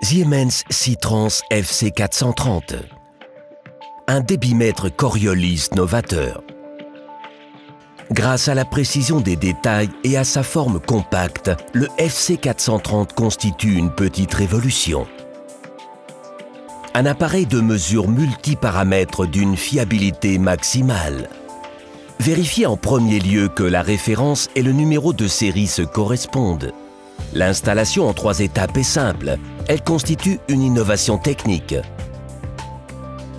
Siemens SITRANS FC430. Un débitmètre Coriolis novateur. Grâce à la précision des détails et à sa forme compacte, le FC430 constitue une petite révolution. Un appareil de mesure multiparamètres d'une fiabilité maximale. Vérifiez en premier lieu que la référence et le numéro de série se correspondent. L'installation en 3 étapes est simple. Elle constitue une innovation technique.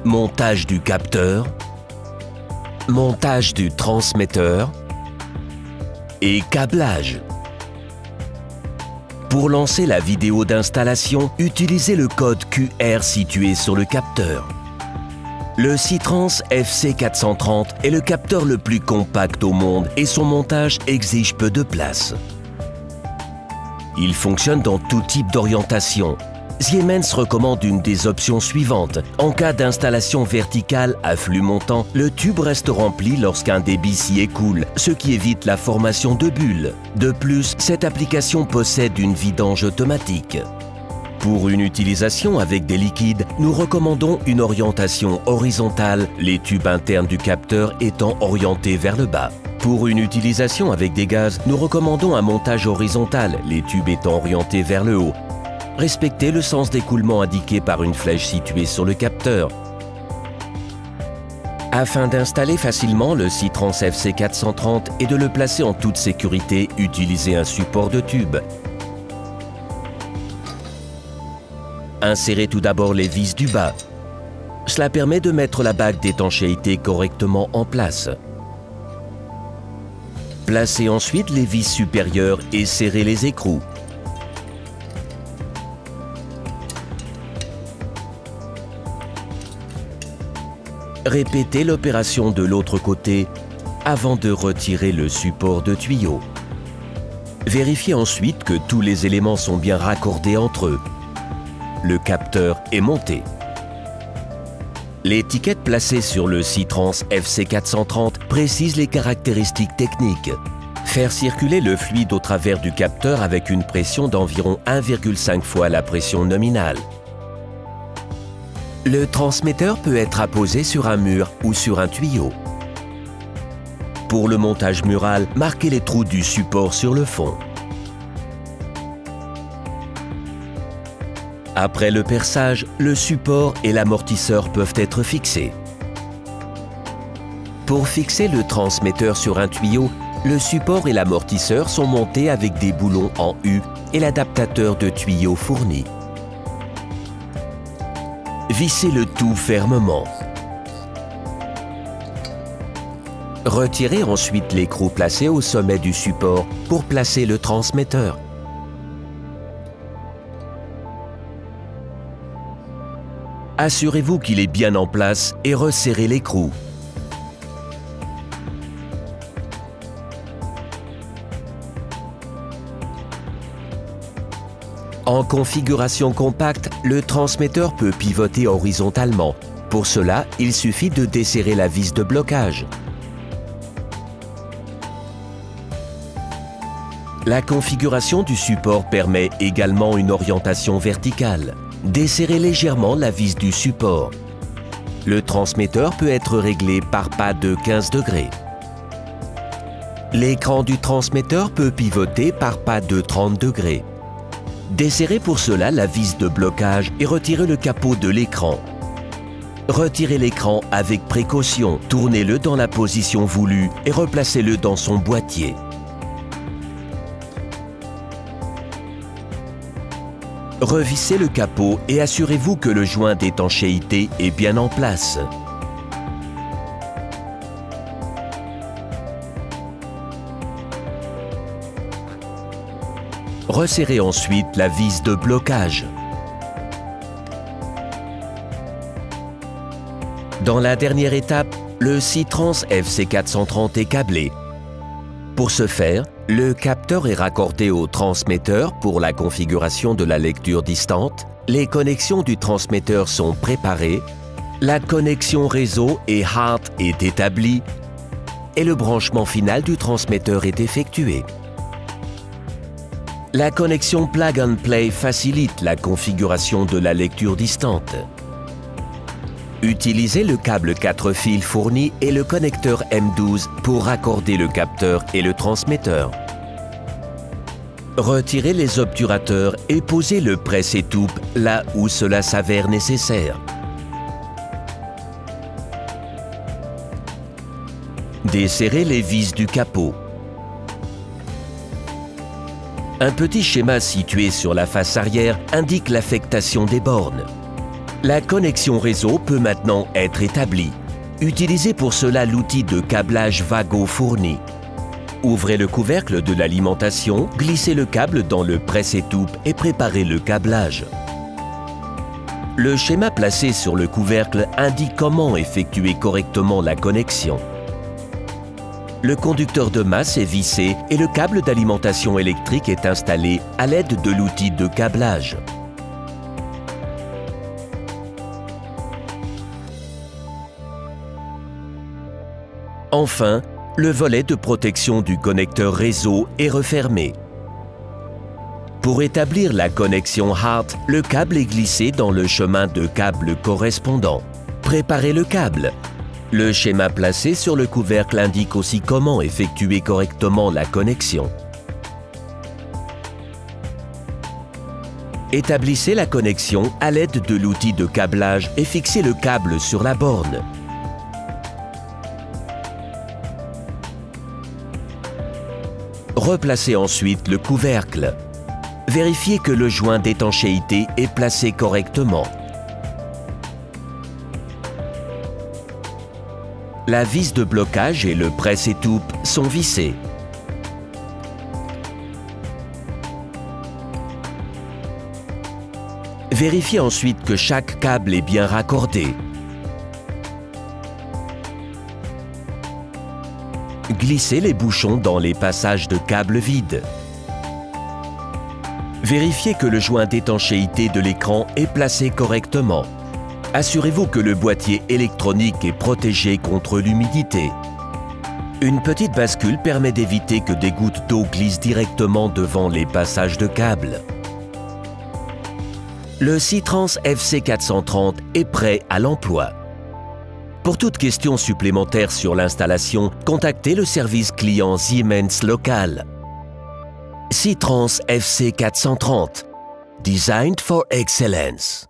Montage du capteur, montage du transmetteur et câblage. Pour lancer la vidéo d'installation, utilisez le code QR situé sur le capteur. Le SITRANS FC430 est le capteur le plus compact au monde et son montage exige peu de place. Il fonctionne dans tout type d'orientation. Siemens recommande une des options suivantes. En cas d'installation verticale à flux montant, le tube reste rempli lorsqu'un débit s'y écoule, ce qui évite la formation de bulles. De plus, cette application possède une vidange automatique. Pour une utilisation avec des liquides, nous recommandons une orientation horizontale, les tubes internes du capteur étant orientés vers le bas. Pour une utilisation avec des gaz, nous recommandons un montage horizontal, les tubes étant orientés vers le haut. Respectez le sens d'écoulement indiqué par une flèche située sur le capteur. Afin d'installer facilement le SITRANS FC430 et de le placer en toute sécurité, utilisez un support de tube. Insérez tout d'abord les vis du bas. Cela permet de mettre la bague d'étanchéité correctement en place. Placez ensuite les vis supérieures et serrez les écrous. Répétez l'opération de l'autre côté avant de retirer le support de tuyau. Vérifiez ensuite que tous les éléments sont bien raccordés entre eux. Le capteur est monté. L'étiquette placée sur le SITRANS FC430 précise les caractéristiques techniques. Faire circuler le fluide au travers du capteur avec une pression d'environ 1,5 fois la pression nominale. Le transmetteur peut être apposé sur un mur ou sur un tuyau. Pour le montage mural, marquez les trous du support sur le fond. Après le perçage, le support et l'amortisseur peuvent être fixés. Pour fixer le transmetteur sur un tuyau, le support et l'amortisseur sont montés avec des boulons en U et l'adaptateur de tuyau fourni. Vissez le tout fermement. Retirez ensuite l'écrou placé au sommet du support pour placer le transmetteur. Assurez-vous qu'il est bien en place et resserrez l'écrou. En configuration compacte, le transmetteur peut pivoter horizontalement. Pour cela, il suffit de desserrer la vis de blocage. La configuration du support permet également une orientation verticale. Desserrez légèrement la vis du support. Le transmetteur peut être réglé par pas de 15 degrés. L'écran du transmetteur peut pivoter par pas de 30 degrés. Desserrez pour cela la vis de blocage et retirez le capot de l'écran. Retirez l'écran avec précaution, tournez-le dans la position voulue et replacez-le dans son boîtier. Revissez le capot et assurez-vous que le joint d'étanchéité est bien en place. Resserrez ensuite la vis de blocage. Dans la dernière étape, le SITRANS FC430 est câblé. Pour ce faire, le capteur est raccordé au transmetteur pour la configuration de la lecture distante, les connexions du transmetteur sont préparées, la connexion réseau et HART est établie et le branchement final du transmetteur est effectué. La connexion Plug and Play facilite la configuration de la lecture distante. Utilisez le câble 4 fils fourni et le connecteur M12 pour raccorder le capteur et le transmetteur. Retirez les obturateurs et posez le presse-étoupe là où cela s'avère nécessaire. Desserrez les vis du capot. Un petit schéma situé sur la face arrière indique l'affectation des bornes. La connexion réseau peut maintenant être établie. Utilisez pour cela l'outil de câblage Vago fourni. Ouvrez le couvercle de l'alimentation, glissez le câble dans le presse-étoupe et préparez le câblage. Le schéma placé sur le couvercle indique comment effectuer correctement la connexion. Le conducteur de masse est vissé et le câble d'alimentation électrique est installé à l'aide de l'outil de câblage. Enfin, le volet de protection du connecteur réseau est refermé. Pour établir la connexion HART, le câble est glissé dans le chemin de câble correspondant. Préparez le câble. Le schéma placé sur le couvercle indique aussi comment effectuer correctement la connexion. Établissez la connexion à l'aide de l'outil de câblage et fixez le câble sur la borne. Replacez ensuite le couvercle. Vérifiez que le joint d'étanchéité est placé correctement. La vis de blocage et le presse-étoupe sont vissés. Vérifiez ensuite que chaque câble est bien raccordé. Glissez les bouchons dans les passages de câbles vides. Vérifiez que le joint d'étanchéité de l'écran est placé correctement. Assurez-vous que le boîtier électronique est protégé contre l'humidité. Une petite bascule permet d'éviter que des gouttes d'eau glissent directement devant les passages de câbles. Le SITRANS FC430 est prêt à l'emploi. Pour toute question supplémentaire sur l'installation, contactez le service client Siemens local. SITRANS FC430, Designed for Excellence.